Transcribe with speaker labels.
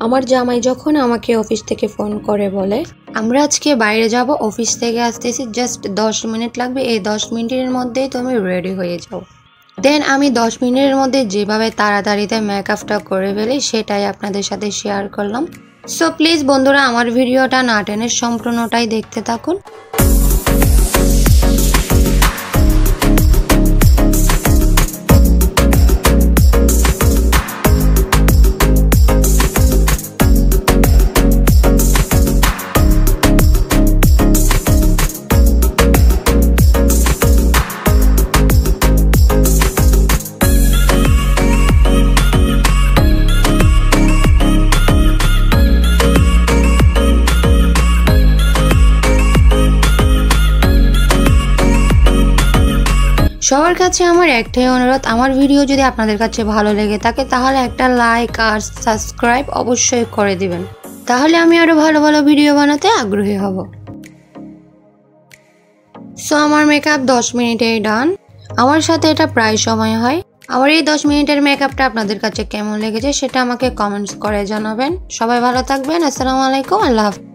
Speaker 1: আমার জামাই যখন আমাকে অফিস থেকে ফোন করে বলে আমরা আজকে বাইরে যাব, অফিস থেকে আসতেছি, জাস্ট 10 মিনিট লাগবে, এই 10 মিনিটের মধ্যেই তুমি রেডি হয়ে যাও। দেন আমি 10 মিনিটের মধ্যে যেভাবে তাড়াতাড়িতে মেকআপটা করে ফেলি সেটাই আপনাদের সাথে শেয়ার করলাম। সো প্লিজ বন্ধুরা আমার ভিডিওটা না টেনে সম্পূর্ণটাই দেখতে থাকুন। সবার কাছে আমার একটাই অনুরোধ, আমার ভিডিও যদি আপনাদের কাছে ভালো লেগে থাকে তাহলে একটা লাইক আর সাবস্ক্রাইব অবশ্যই করে দিবেন, তাহলে আমি আরো ভালো ভালো ভিডিও বানাতে আগ্রহী হব। সো আমার মেকআপ 10 মিনিটেই ডান। আমার সাথে এটা প্রায় সময় হয়। আমার এই 10 মিনিটের মেকআপটা আপনাদের কাছে কেমন লেগেছে সেটা আমাকে কমেন্টস করে জানাবেন। সবাই ভালো থাকবেন। আসসালামু আলাইকুম, আল্লাহ হাফেজ।